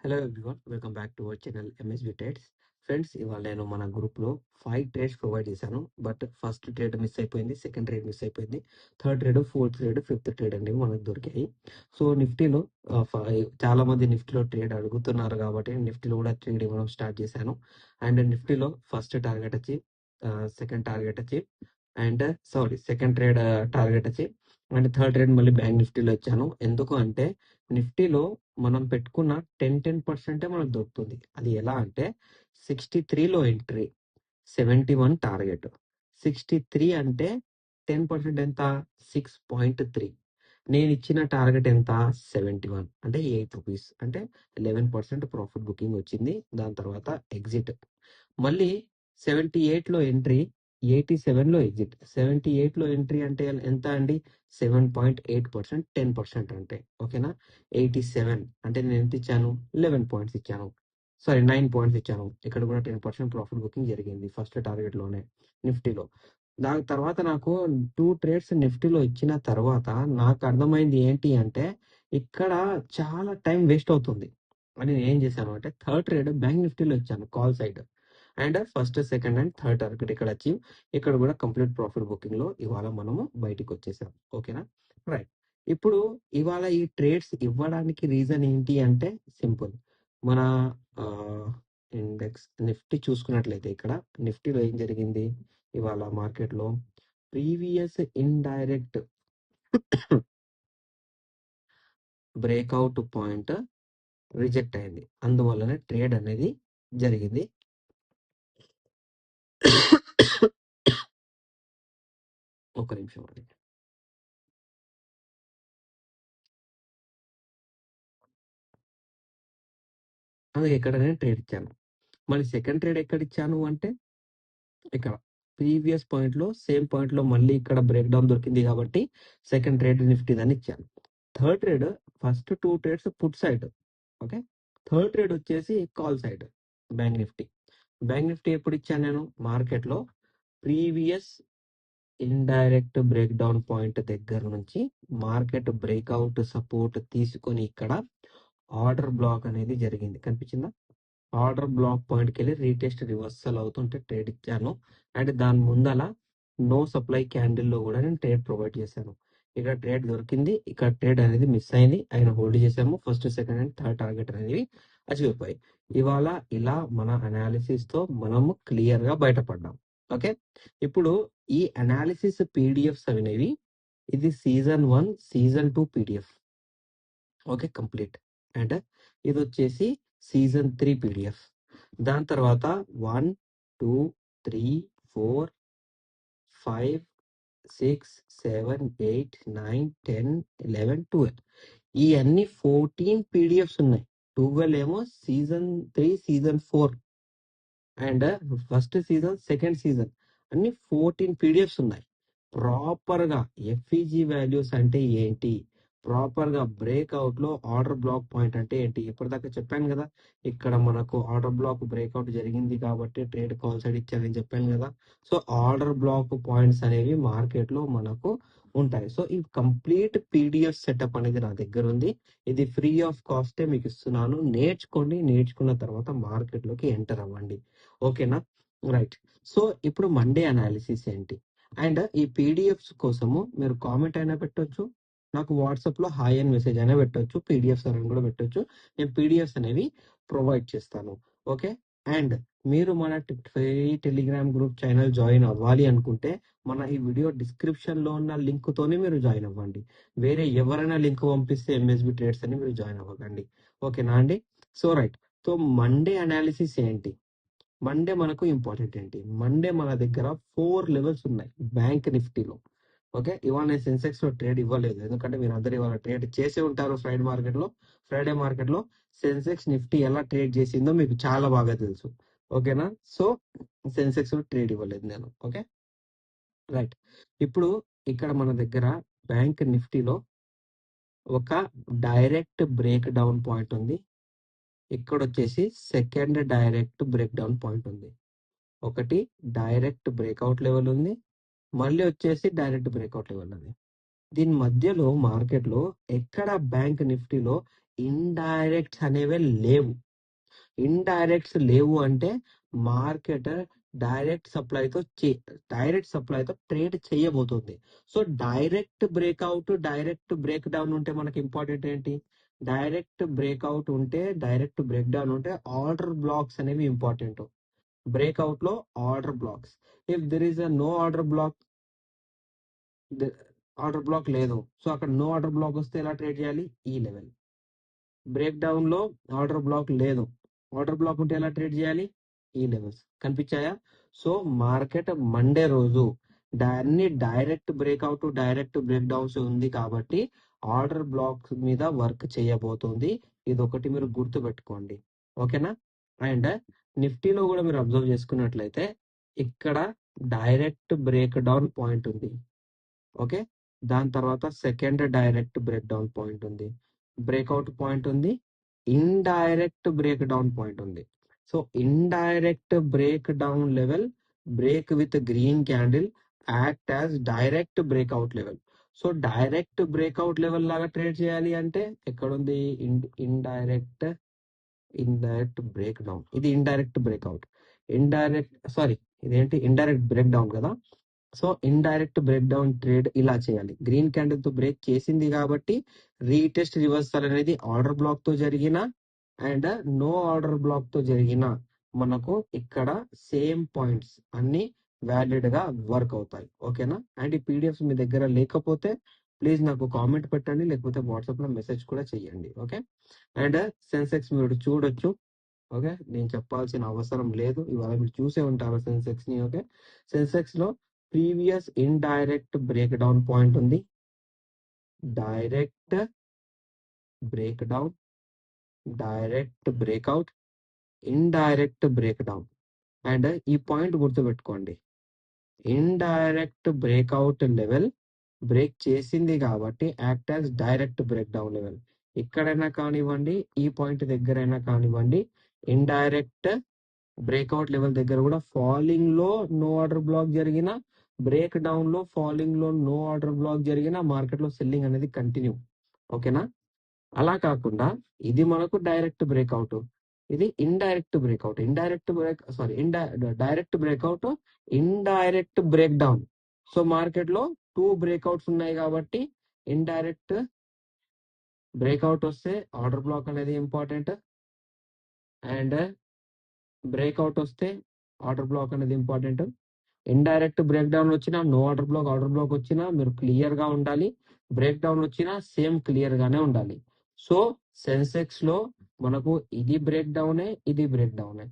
Hello everyone, welcome back to our channel MSB trades. Friends, ఇవాళ నేను మన గ్రూప్లో 5 ట్రేడ్స్ ప్రొవైడ్ చేశాను. బట్ ఫస్ట్ ట్రేడ్ మిస్ అయిపోయింది, సెకండ్ ట్రేడ్ మిస్ అయిపోయింది, third trade, fourth trade, fifth trade అనేవి మనకు దొరికాయి. సో నిఫ్టీలో చాలా మంది నిఫ్టీలో ట్రేడ్ అడుగుతున్నారు కాబట్టి నిఫ్టీలో కూడా ట్రేడ్ ఇవ్వడం స్టార్ట్ చేశాను. అండ్ నిఫ్టీలో ఫస్ట్ టార్గెట్ వచ్చి సెకండ్ టార్గెట్ వచ్చి సెకండ్ ట్రేడ్ టార్గెట్ వచ్చి అండ్ థర్డ్ ట్రేడ్ మళ్ళీ బ్యాంక్ నిఫ్టీలో ఇచ్చాను. ఎందుకు అంటే నిఫ్టీలో మనం పెట్టుకున్న 10% మనకు దొరుకుతుంది. అది ఎలా అంటే 63లో ఎంట్రీ, 71 టార్గెట్. 63 అంటే 10% ఎంత? 6.3. నేను ఇచ్చిన టార్గెట్ ఎంత? 71 అంటే 8 రూపీస్, అంటే 11% ప్రాఫిట్ బుకింగ్ వచ్చింది. దాని తర్వాత ఎగ్జిట్. మళ్ళీ 78లో ఎంట్రీ, 87లో ఎగ్జిట్. 78లో ఎంట్రీ అంటే ఎంత అండి? 7.8%, 10% అంటే ఓకేనా. 87 అంటే నేను ఎంత ఇచ్చాను? 11 పాయింట్స్ ఇచ్చాను, 9 పాయింట్స్ ఇచ్చాను. ఇక్కడ కూడా 10% ప్రాఫిట్ బుకింగ్ జరిగింది ఫస్ట్ టార్గెట్ లోనే నిఫ్టీలో. దాని తర్వాత నాకు 2 ట్రేడ్స్ నిఫ్టీలో ఇచ్చిన తర్వాత నాకు అర్థమైంది ఏంటి అంటే ఇక్కడ చాలా టైం వేస్ట్ అవుతుంది అని నేను ఏం చేశాను అంటే థర్డ్ ట్రేడ్ బ్యాంక్ నిఫ్టీలో ఇచ్చాను call side. And first, second and third target ఇక్కడ అచీవ్. ఇక్కడ కూడా కంప్లీట్ ప్రాఫిట్ బుకింగ్ లో ఇవాళ మనము బయటికి వచ్చేసాం. ఓకేనా, రైట్. ఇప్పుడు ఇవాళ ఈ ట్రేడ్స్ ఇవ్వడానికి రీజన్ ఏంటి అంటే సింపుల్. మన ఇండెక్స్ నిఫ్టీ చూసుకున్నట్లయితే ఇక్కడ నిఫ్టీలో ఏం జరిగింది ఇవాళ మార్కెట్ లో? Previous indirect breakout point reject అయింది, అందువల్లనే ట్రేడ్ అనేది జరిగింది. ఒక నిమిషం అండి. అందుకే ఇక్కడ నేను ట్రేడ్ ఇచ్చాను. మళ్ళీ సెకండ్ ట్రేడ్ ఎక్కడ ఇచ్చాను అంటే ఇక్కడ ప్రీవియస్ పాయింట్ లో, సేమ్ పాయింట్ లో మళ్ళీ ఇక్కడ బ్రేక్ డౌన్ దొరికింది కాబట్టి సెకండ్ ట్రేడ్ నిఫ్టీ దాన్ని ఇచ్చాను. Third trade, first 2 trades put side, okay. Third trade వచ్చేసి call side bank Nifty. Bank Nifty ఎప్పుడు ఇచ్చాను నేను? మార్కెట్ లో previous indirect break down point దగ్గర నుంచి మార్కెట్ బ్రేక్అవుట్ సపోర్ట్ తీసుకొని ఇక్కడ ఆర్డర్ బ్లాక్ అనేది జరిగింది, కనిపించిందా? ఆర్డర్ బ్లాక్ పాయింట్కి వెళ్ళి రీటెస్ట్ రివర్సల్ అవుతుంటే ట్రేడ్ ఇచ్చాను. అండ్ దాని ముందల నో సప్లై క్యాండిల్లో కూడా నేను ట్రేడ్ ప్రొవైడ్ చేశాను. ఇక్కడ ట్రేడ్ దొరికింది, ఇక్కడ ట్రేడ్ అనేది మిస్ అయింది, ఆయన హోల్డ్ చేసాము. First, second and third target అనేవి అచీవ్ అయిపోయాయి. ఇవాళ ఇలా మన అనాలిసిస్ తో మనము క్లియర్ గా బయటపడ్డాం. ఓకే, ఇప్పుడు ఈ అనాలిసిస్ పీడిఎఫ్స్ అనేవి, ఇది season 1, season 2 PDF, okay, complete. And ఇది వచ్చేసి సీజన్ 3 పీడిఎఫ్. దాని తర్వాత 1, 2, 3, 4, 5, 6, 7, 8, 9, 10, 11, 12 ఈ అన్ని 14 పీడిఎఫ్స్ ఉన్నాయి. 12 ఏమో season 3, season 4 and first season, second season, అన్ని 14 పీడిఎఫ్స్ ఉన్నాయి. ప్రాపర్ గా ఎఫ్ఈజీ వాల్యూస్ అంటే ఏంటి, ప్రాపర్ గా బ్రేక్అవుట్ లో ఆర్డర్ బ్లాక్ పాయింట్ అంటే ఏంటి, ఇప్పటిదాకా చెప్పాను కదా. ఇక్కడ మనకు ఆర్డర్ బ్లాక్ బ్రేక్అవుట్ జరిగింది కాబట్టి ట్రేడ్ కాల్ సైడ్ ఇచ్చానని చెప్పాను కదా. సో ఆర్డర్ బ్లాక్ పాయింట్స్ అనేవి మార్కెట్ లో మనకు ఉంటాయి. సో ఈ కంప్లీట్ పీడిఎఫ్ సెటప్ అనేది నా దగ్గర ఉంది. ఇది ఫ్రీ ఆఫ్ కాస్టే మీకు ఇస్తున్నాను. నేర్చుకోండి, నేర్చుకున్న తర్వాత మార్కెట్ లోకి ఎంటర్ అవ్వండి. ఓకేనా, రైట్. సో ఇప్పుడు మండే అనాలిసిస్ ఏంటి, అండ్ ఈ పీడిఎఫ్స్ కోసము మీరు కామెంట్ అయినా పెట్టొచ్చు, నాకు వాట్సాప్ లో హాయ్ అని మెసేజ్ అయినా పెట్టొచ్చు, పీడిఎఫ్స్ అని కూడా పెట్టొచ్చు. నేను పీడిఎఫ్స్ అనేవి ప్రొవైడ్ చేస్తాను. ఓకే, అండ్ మీరు మన free Telegram group channel join అవ్వాలి అనుకుంటే మన ఈ వీడియో డిస్క్రిప్షన్ లో ఉన్న లింక్ తోనే మీరు జాయిన్ అవ్వండి. వేరే ఎవరైనా లింక్ పంపిస్తే ఎంఎస్బి ట్రేడ్స్ అని మీరు జాయిన్ అవ్వకండి. ఓకేనా అండి? So right. So Monday analysis ఏంటి? మండే మనకు ఇంపార్టెంట్ ఏంటి? మండే మన దగ్గర 4 లెవెల్స్ ఉన్నాయి బ్యాంక్ నిఫ్టీలో. ఓకే, ఇవాళ నేను సెన్సెక్స్ లో ట్రేడ్ ఇవ్వలేదు, ఎందుకంటే మీరు అందరు ఇవాళ ట్రేడ్ చేసే ఉంటారు. ఫ్రైడే మార్కెట్ లో సెన్సెక్స్ నిఫ్టీ ఎలా ట్రేడ్ చేసిందో మీకు చాలా బాగా తెలుసు. ఓకేనా, సో సెన్సెక్స్ లో ట్రేడ్ ఇవ్వలేదు నేను. Okay, right. ఇప్పుడు ఇక్కడ మన దగ్గర బ్యాంక్ నిఫ్టీలో ఒక డైరెక్ట్ బ్రేక్ డౌన్ పాయింట్ ఉంది, ఇక్కడ వచ్చేసి second direct break down point ఉంది, ఒకటి డైరెక్ట్ బ్రేక్అవుట్ లెవెల్ ఉంది, మళ్ళీ వచ్చేసి డైరెక్ట్ బ్రేక్అవుట్ లెవెల్ ఉంది. దీని మధ్యలో మార్కెట్ లో ఎక్కడ బ్యాంక్ నిఫ్టీలో ఇండైరెక్ట్స్ అనేవి లేవు. ఇండైరెక్ట్స్ లేవు అంటే మార్కెట్ డైరెక్ట్ సప్లైతో ట్రేడ్ చేయబోతుంది. So direct breakout, direct break down ఉంటే మనకి ఇంపార్టెంట్ ఏంటి? డైరెక్ట్ బ్రేక్అవుట్ ఉంటే, డైరెక్ట్ బ్రేక్ డౌన్ ఉంటే ఆర్డర్ బ్లాక్స్ అనేవి ఇంపార్టెంట్. బ్రేక్అవుట్ లో order blocks. If there is a no order block, లేదు, సో అక్కడ నో ఆర్డర్ బ్లాక్ వస్తే ఎలా ట్రేడ్ చేయాలి? ఈ లెవెల్. బ్రేక్ డౌన్ లో ఆర్డర్ బ్లాక్ లేదు, ఆర్డర్ బ్లాక్ ఉంటే ఎలా ట్రేడ్ చేయాలి? ఈ లెవెల్స్ కనిపించాయా? సో మార్కెట్ మండే రోజు దాన్ని direct breakout, direct break downs ఉంది కాబట్టి ఆర్డర్ బ్లాక్ మీద వర్క్ చేయబోతుంది. ఇది ఒకటి మీరు గుర్తు పెట్టుకోండి, ఓకేనా? అండ్ నిఫ్టీలో కూడా మీరు అబ్జర్వ్ చేసుకున్నట్లయితే ఇక్కడ డైరెక్ట్ బ్రేక్ డౌన్ పాయింట్ ఉంది, ఓకే. దాని తర్వాత second direct break down point ఉంది, బ్రేక్అవుట్ పాయింట్ ఉంది, ఇండైరెక్ట్ బ్రేక్ డౌన్ పాయింట్ ఉంది. So indirect break down level break with green candle act as direct breakout level. So direct breakout level లాగా trade చేయాలి అంటే ఎక్కడుంది? Indirect break down. ఇది indirect breakout, ఇదేంటి? Indirect break down కదా. So indirect break down trade ఇలా చేయాలి. Green candle తో బ్రేక్ చేసింది కాబట్టి రీటెస్ట్ రివర్సల్ అనేది ఆర్డర్ బ్లాక్ తో జరిగిన అండ్ నో ఆర్డర్ బ్లాక్ తో జరిగిన మనకు ఇక్కడ సేమ్ పాయింట్స్ అన్ని వ్యాలిడ్ గా వర్క్ అవుతాయి, ఓకేనా? అండ్ ఈ పీడిఎఫ్స్ మీ దగ్గర లేకపోతే ప్లీజ్ నాకు కామెంట్ పెట్టండి, లేకపోతే వాట్సాప్ లో మెసేజ్ కూడా చేయండి, ఓకే? అండ్ సెన్సెక్స్ మీరు చూడొచ్చు, ఓకే. నేను చెప్పాల్సిన అవసరం లేదు, ఇవాళ మీరు చూసే ఉంటారు సెన్సెక్స్ ని, ఓకే. సెన్సెక్స్ లో previous indirect break down point ఉంది, direct break down, direct breakout, indirect break down. And ఈ పాయింట్ గుర్తుపెట్టుకోండి, ఇండైరెక్ట్ బ్రేక్అవుట్ లెవెల్ బ్రేక్ చేసింది కాబట్టి act as direct break down level. ఇక్కడైనా కానివ్వండి, ఈ పాయింట్ దగ్గరైనా కానివ్వండి, ఇండైరెక్ట్ బ్రేక్అవుట్ లెవెల్ దగ్గర కూడా ఫాలింగ్ లో నో ఆర్డర్ బ్లాక్ జరిగిన, బ్రేక్ డౌన్ లో ఫాలింగ్ లో నో ఆర్డర్ బ్లాక్ జరిగిన మార్కెట్ లో సెల్లింగ్ అనేది కంటిన్యూ, ఓకేనా? అలా కాకుండా ఇది మనకు డైరెక్ట్ బ్రేక్అవుట్, ఇది indirect breakout, direct breakout, indirect break down. So market లో 2 బ్రేక్అవుట్స్ ఉన్నాయి కాబట్టి ఇండైరెక్ట్ బ్రేక్అవుట్ వస్తే ఆర్డర్ బ్లాక్ అనేది ఇంపార్టెంట్, అండ్ బ్రేక్అవుట్ వస్తే ఆర్డర్ బ్లాక్ అనేది ఇంపార్టెంట్. ఇండైరెక్ట్ బ్రేక్ డౌన్ వచ్చినా, నో ఆర్డర్ బ్లాక్ వచ్చినా మీరు క్లియర్ గా ఉండాలి, బ్రేక్ డౌన్ వచ్చినా సేమ్ క్లియర్ గానే ఉండాలి. సో సెన్సెక్స్ లో మనకు ఇది బ్రేక్ డౌనే, ఇది బ్రేక్ డౌనే,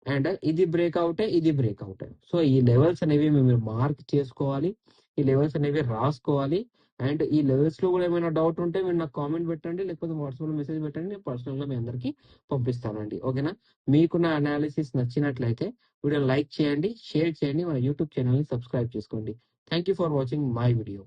అండ్ ఇది బ్రేక్అవుటే, ఇది బ్రేక్అవుటే. సో ఈ లెవెల్స్ అనేవి మీరు మార్క్ చేసుకోవాలి, ఈ లెవెల్స్ అనేవి రాసుకోవాలి. అండ్ ఈ లెవెల్స్ లో కూడా ఏమైనా డౌట్ ఉంటే మీరు నాకు కామెంట్ పెట్టండి, లేకపోతే వాట్సాప్ లో మెసేజ్ పెట్టండి, నేను పర్సనల్ గా మీ అందరికి పంపిస్తానండి, ఓకేనా? మీకు నా అనాలిసిస్ నచ్చినట్లయితే వీడియో లైక్ చేయండి, షేర్ చేయండి, మన యూట్యూబ్ ఛానల్ ని సబ్స్క్రైబ్ చేసుకోండి. Thank you for watching my video.